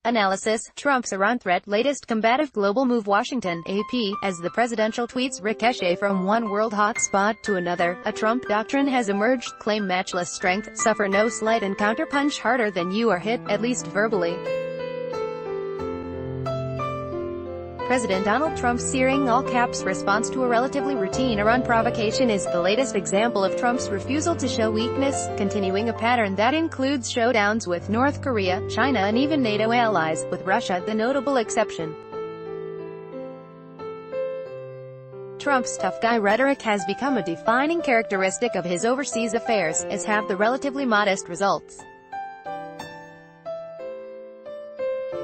Analysis: Trump's Iran threat, latest combative global move. Washington, AP. As the presidential tweets ricochet from one world hotspot to another, a Trump doctrine has emerged: claim matchless strength, suffer no slight, and counterpunch harder than you are hit, at least verbally. President Donald Trump's searing all-caps response to a relatively routine Iran provocation is the latest example of Trump's refusal to show weakness, continuing a pattern that includes showdowns with North Korea, China and even NATO allies, with Russia the notable exception. Trump's tough guy rhetoric has become a defining characteristic of his overseas affairs, as have the relatively modest results.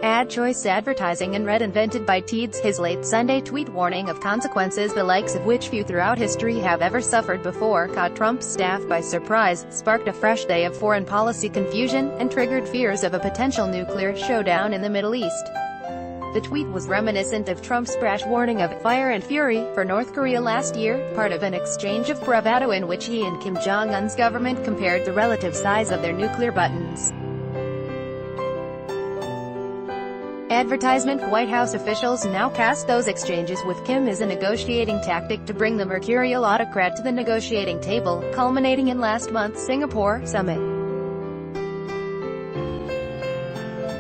Ad choice advertising and red invented by Teeds, his late Sunday tweet warning of consequences the likes of which few throughout history have ever suffered before, caught Trump's staff by surprise, sparked a fresh day of foreign policy confusion, and triggered fears of a potential nuclear showdown in the Middle East. The tweet was reminiscent of Trump's brash warning of fire and fury for North Korea last year, part of an exchange of bravado in which he and Kim Jong-un's government compared the relative size of their nuclear buttons. Advertisement: White House officials now cast those exchanges with Kim as a negotiating tactic to bring the mercurial autocrat to the negotiating table, culminating in last month's Singapore summit.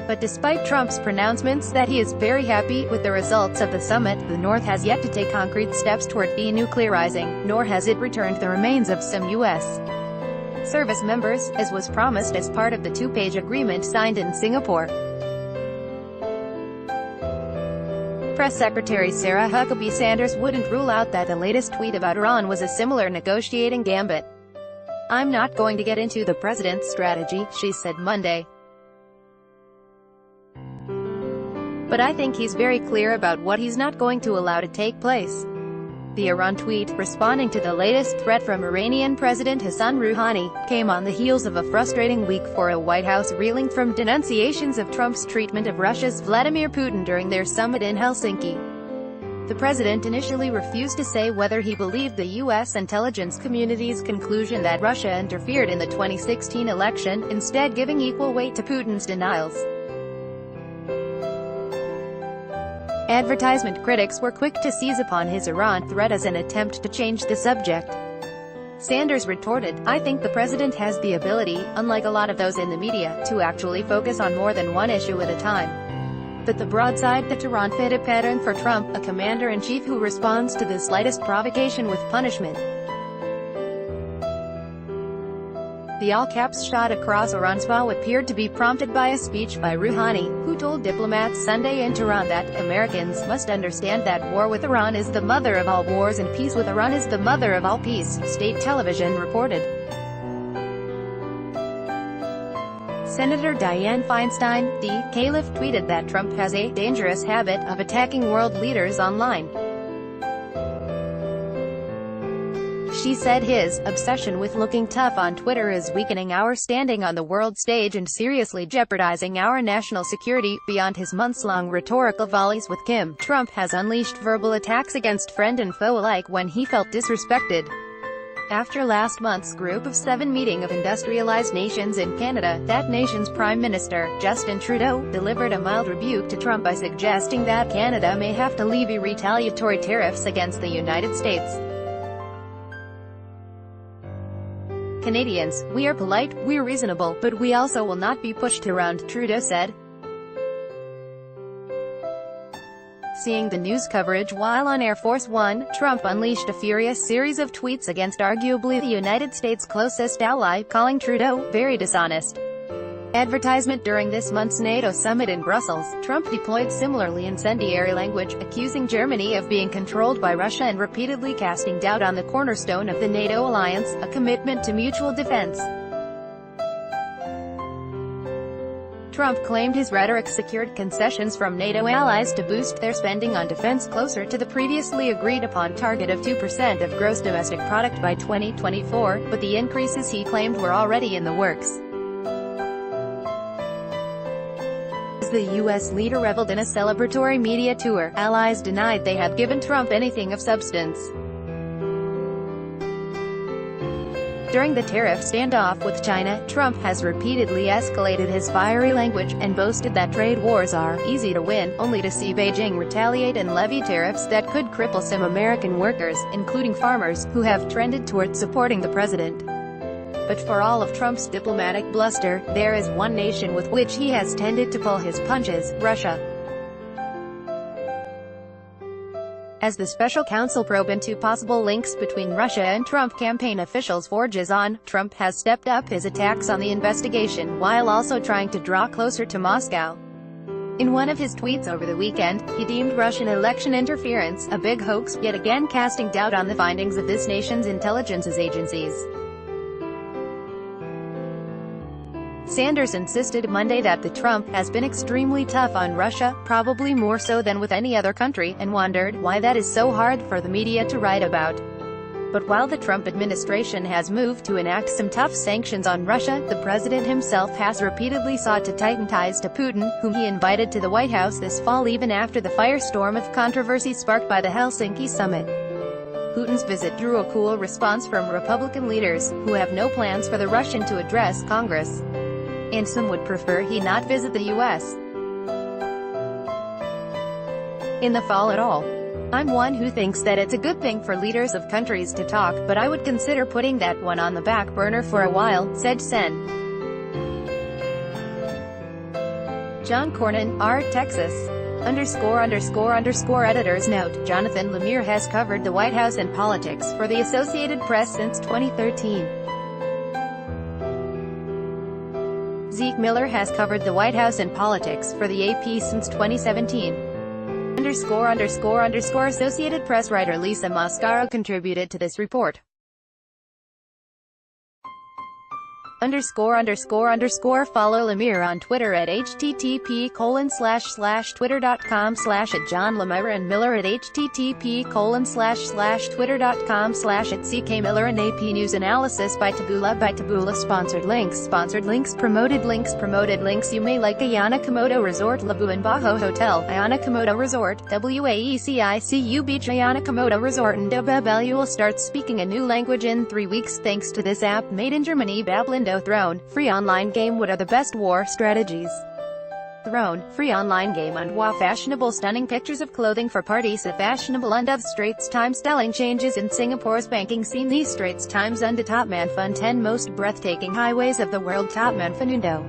But despite Trump's pronouncements that he is very happy with the results of the summit, the North has yet to take concrete steps toward denuclearizing, nor has it returned the remains of some U.S. service members, as was promised as part of the two-page agreement signed in Singapore. Press Secretary Sarah Huckabee Sanders wouldn't rule out that the latest tweet about Iran was a similar negotiating gambit. "I'm not going to get into the president's strategy," she said Monday. "But I think he's very clear about what he's not going to allow to take place." The Iran tweet, responding to the latest threat from Iranian President Hassan Rouhani, came on the heels of a frustrating week for a White House reeling from denunciations of Trump's treatment of Russia's Vladimir Putin during their summit in Helsinki. The president initially refused to say whether he believed the U.S. intelligence community's conclusion that Russia interfered in the 2016 election, instead giving equal weight to Putin's denials. Advertisement critics were quick to seize upon his Iran threat as an attempt to change the subject. Sanders retorted, "I think the president has the ability, unlike a lot of those in the media, to actually focus on more than one issue at a time." But the broadside to Iran fit a pattern for Trump, a commander-in-chief who responds to the slightest provocation with punishment. The all-caps shot across Iran's bow appeared to be prompted by a speech by Rouhani, who told diplomats Sunday in Tehran that Americans must understand that war with Iran is the mother of all wars and peace with Iran is the mother of all peace, state television reported. Senator Dianne Feinstein, D. Caliph, tweeted that Trump has a dangerous habit of attacking world leaders online. She said his obsession with looking tough on Twitter is weakening our standing on the world stage and seriously jeopardizing our national security. Beyond his months-long rhetorical volleys with Kim, Trump has unleashed verbal attacks against friend and foe alike when he felt disrespected. After last month's Group of 7 meeting of industrialized nations in Canada, that nation's Prime Minister, Justin Trudeau, delivered a mild rebuke to Trump by suggesting that Canada may have to levy retaliatory tariffs against the United States. "Canadians, we are polite, we're reasonable, but we also will not be pushed around," Trudeau said. Seeing the news coverage while on Air Force One, Trump unleashed a furious series of tweets against arguably the United States' closest ally, calling Trudeau very dishonest. Advertisement: during this month's NATO summit in Brussels, Trump deployed similarly incendiary language, accusing Germany of being controlled by Russia and repeatedly casting doubt on the cornerstone of the NATO alliance, a commitment to mutual defense. Trump claimed his rhetoric secured concessions from NATO allies to boost their spending on defense closer to the previously agreed-upon target of 2% of gross domestic product by 2024, but the increases he claimed were already in the works. As the U.S. leader reveled in a celebratory media tour, allies denied they had given Trump anything of substance. During the tariff standoff with China, Trump has repeatedly escalated his fiery language, and boasted that trade wars are easy to win, only to see Beijing retaliate and levy tariffs that could cripple some American workers, including farmers, who have trended toward supporting the president. But for all of Trump's diplomatic bluster, there is one nation with which he has tended to pull his punches: Russia. As the special counsel probe into possible links between Russia and Trump campaign officials forges on, Trump has stepped up his attacks on the investigation, while also trying to draw closer to Moscow. In one of his tweets over the weekend, he deemed Russian election interference a big hoax, yet again casting doubt on the findings of this nation's intelligence agencies. Sanders insisted Monday that the Trump has been extremely tough on Russia, probably more so than with any other country, and wondered why that is so hard for the media to write about. But while the Trump administration has moved to enact some tough sanctions on Russia, the president himself has repeatedly sought to tighten ties to Putin, whom he invited to the White House this fall even after the firestorm of controversy sparked by the Helsinki summit. Putin's visit drew a cool response from Republican leaders, who have no plans for the Russian to address Congress. And some would prefer he not visit the U.S. in the fall at all. I'm one who thinks that it's a good thing for leaders of countries to talk, but I would consider putting that one on the back burner for a while, said Sen. John Cornyn, R. Texas. Editors note, Jonathan Lemire has covered the White House and politics for the Associated Press since 2013. Zeke Miller has covered the White House and politics for the AP since 2017. Associated Press writer Lisa Mascaro contributed to this report. Follow Lemire on Twitter at http://twitter.com/@John Lemire and Miller at http://twitter.com/@CKMiller and AP News Analysis by Taboola. Sponsored links Promoted links You may like Ayana Komodo Resort Labuan Bajo Hotel, Ayana Komodo Resort, WAECICU Beach Ayana Komodo Resort and Babel. You will start speaking a new language in 3 weeks thanks to this app made in Germany. Bablindo Throne, free online game. What are the best war strategies? Throne, free online game and wow, fashionable stunning pictures of clothing for parties at fashionable and of Straits Times styling changes in Singapore's banking scene. These Straits Times and Top Man Fun 10 most breathtaking highways of the world. Top Man Fanundo.